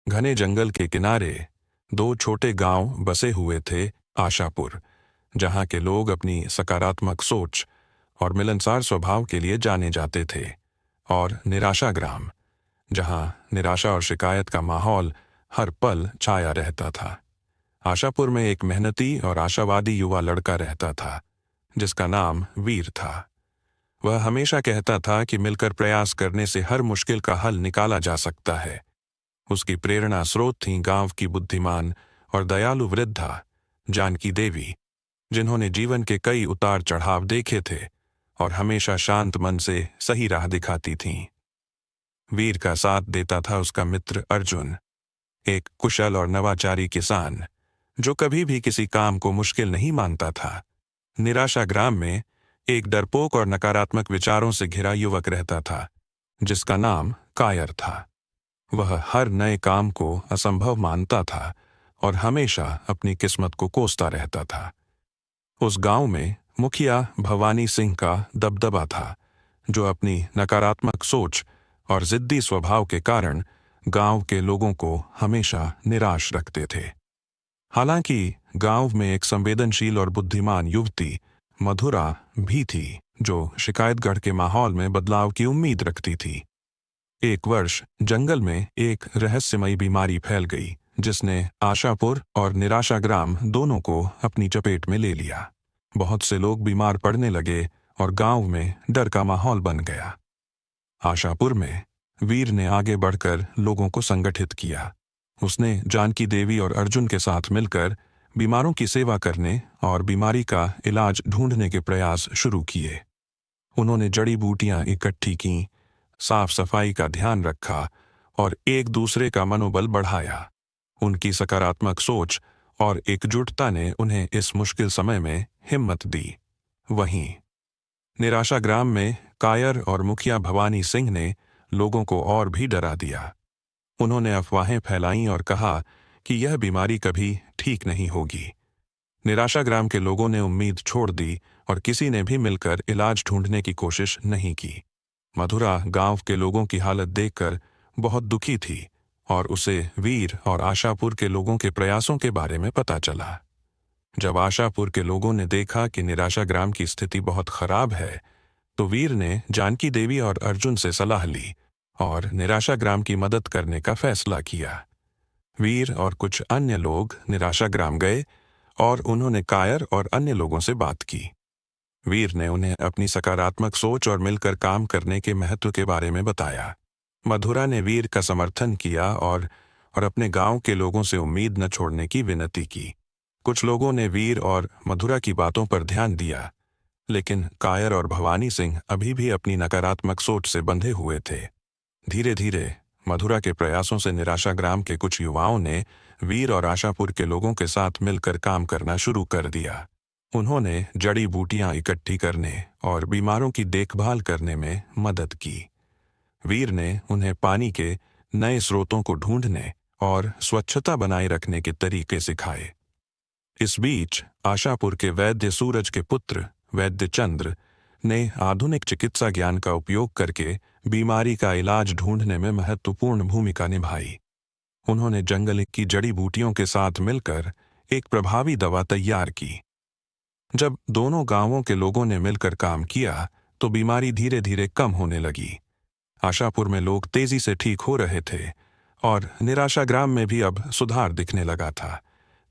घने जंगल के किनारे दो छोटे गांव बसे हुए थे। आशापुर, जहां के लोग अपनी सकारात्मक सोच और मिलनसार स्वभाव के लिए जाने जाते थे, और निराशा ग्राम, जहां निराशा और शिकायत का माहौल हर पल छाया रहता था। आशापुर में एक मेहनती और आशावादी युवा लड़का रहता था, जिसका नाम वीर था। वह हमेशा कहता था कि मिलकर प्रयास करने से हर मुश्किल का हल निकाला जा सकता है। उसकी प्रेरणा स्रोत थीं गांव की बुद्धिमान और दयालु वृद्धा जानकी देवी, जिन्होंने जीवन के कई उतार चढ़ाव देखे थे और हमेशा शांत मन से सही राह दिखाती थीं। वीर का साथ देता था उसका मित्र अर्जुन, एक कुशल और नवाचारी किसान, जो कभी भी किसी काम को मुश्किल नहीं मानता था। निराशा ग्राम में एक डरपोक और नकारात्मक विचारों से घिरा युवक रहता था, जिसका नाम कायर था। वह हर नए काम को असंभव मानता था और हमेशा अपनी किस्मत को कोसता रहता था। उस गांव में मुखिया भवानी सिंह का दबदबा था, जो अपनी नकारात्मक सोच और जिद्दी स्वभाव के कारण गांव के लोगों को हमेशा निराश रखते थे। हालांकि गांव में एक संवेदनशील और बुद्धिमान युवती मधुरा भी थी, जो शिकायतगढ़ के माहौल में बदलाव की उम्मीद रखती थी। एक वर्ष जंगल में एक रहस्यमयी बीमारी फैल गई, जिसने आशापुर और निराशा ग्राम दोनों को अपनी चपेट में ले लिया। बहुत से लोग बीमार पड़ने लगे और गांव में डर का माहौल बन गया। आशापुर में वीर ने आगे बढ़कर लोगों को संगठित किया। उसने जानकी देवी और अर्जुन के साथ मिलकर बीमारों की सेवा करने और बीमारी का इलाज ढूंढने के प्रयास शुरू किए। उन्होंने जड़ी बूटियां इकट्ठी कीं, साफ सफाई का ध्यान रखा और एक दूसरे का मनोबल बढ़ाया। उनकी सकारात्मक सोच और एकजुटता ने उन्हें इस मुश्किल समय में हिम्मत दी। वहीं निराशा ग्राम में कायर और मुखिया भवानी सिंह ने लोगों को और भी डरा दिया। उन्होंने अफवाहें फैलाईं और कहा कि यह बीमारी कभी ठीक नहीं होगी। निराशा ग्राम के लोगों ने उम्मीद छोड़ दी और किसी ने भी मिलकर इलाज ढूंढने की कोशिश नहीं की। मधुरा गांव के लोगों की हालत देखकर बहुत दुखी थी और उसे वीर और आशापुर के लोगों के प्रयासों के बारे में पता चला। जब आशापुर के लोगों ने देखा कि निराशा ग्राम की स्थिति बहुत खराब है, तो वीर ने जानकी देवी और अर्जुन से सलाह ली और निराशा ग्राम की मदद करने का फैसला किया। वीर और कुछ अन्य लोग निराशा ग्राम गए और उन्होंने कायर और अन्य लोगों से बात की। वीर ने उन्हें अपनी सकारात्मक सोच और मिलकर काम करने के महत्व के बारे में बताया। मधुरा ने वीर का समर्थन किया और अपने गांव के लोगों से उम्मीद न छोड़ने की विनती की। कुछ लोगों ने वीर और मधुरा की बातों पर ध्यान दिया, लेकिन कायर और भवानी सिंह अभी भी अपनी नकारात्मक सोच से बंधे हुए थे। धीरे धीरे मधुरा के प्रयासों से निराशा ग्राम के कुछ युवाओं ने वीर और आशापुर के लोगों के साथ मिलकर काम करना शुरू कर दिया। उन्होंने जड़ी बूटियां इकट्ठी करने और बीमारों की देखभाल करने में मदद की। वीर ने उन्हें पानी के नए स्रोतों को ढूंढने और स्वच्छता बनाए रखने के तरीके सिखाए। इस बीच आशापुर के वैद्य सूरज के पुत्र वैद्य चंद्र ने आधुनिक चिकित्सा ज्ञान का उपयोग करके बीमारी का इलाज ढूंढने में महत्वपूर्ण भूमिका निभाई। उन्होंने जंगल की जड़ी बूटियों के साथ मिलकर एक प्रभावी दवा तैयार की। जब दोनों गांवों के लोगों ने मिलकर काम किया, तो बीमारी धीरे धीरे कम होने लगी। आशापुर में लोग तेजी से ठीक हो रहे थे और निराशा ग्राम में भी अब सुधार दिखने लगा था।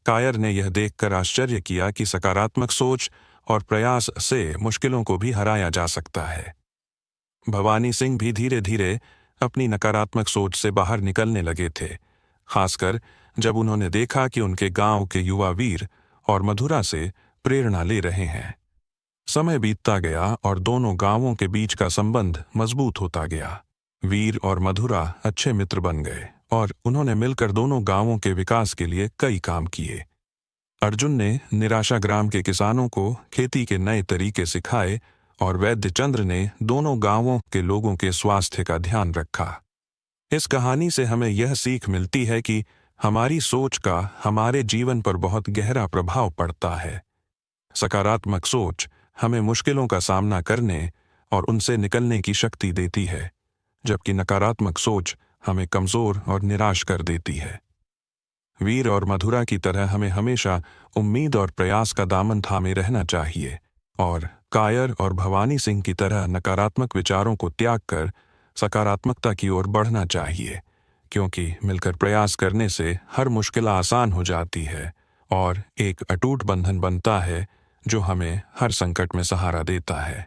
कायर ने यह देखकर आश्चर्य किया कि सकारात्मक सोच और प्रयास से मुश्किलों को भी हराया जा सकता है। भवानी सिंह भी धीरे धीरे अपनी नकारात्मक सोच से बाहर निकलने लगे थे, खासकर जब उन्होंने देखा कि उनके गांव के युवा वीर और मधुरा से प्रेरणा ले रहे हैं। समय बीतता गया और दोनों गांवों के बीच का संबंध मजबूत होता गया। वीर और मधुरा अच्छे मित्र बन गए और उन्होंने मिलकर दोनों गांवों के विकास के लिए कई काम किए। अर्जुन ने निराशा ग्राम के किसानों को खेती के नए तरीके सिखाए और वैद्य चंद्र ने दोनों गांवों के लोगों के स्वास्थ्य का ध्यान रखा। इस कहानी से हमें यह सीख मिलती है कि हमारी सोच का हमारे जीवन पर बहुत गहरा प्रभाव पड़ता है। सकारात्मक सोच हमें मुश्किलों का सामना करने और उनसे निकलने की शक्ति देती है, जबकि नकारात्मक सोच हमें कमज़ोर और निराश कर देती है। वीर और मधुरा की तरह हमें हमेशा उम्मीद और प्रयास का दामन थामे रहना चाहिए और कायर और भवानी सिंह की तरह नकारात्मक विचारों को त्याग कर सकारात्मकता की ओर बढ़ना चाहिए, क्योंकि मिलकर प्रयास करने से हर मुश्किल आसान हो जाती है और एक अटूट बंधन बनता है जो हमें हर संकट में सहारा देता है।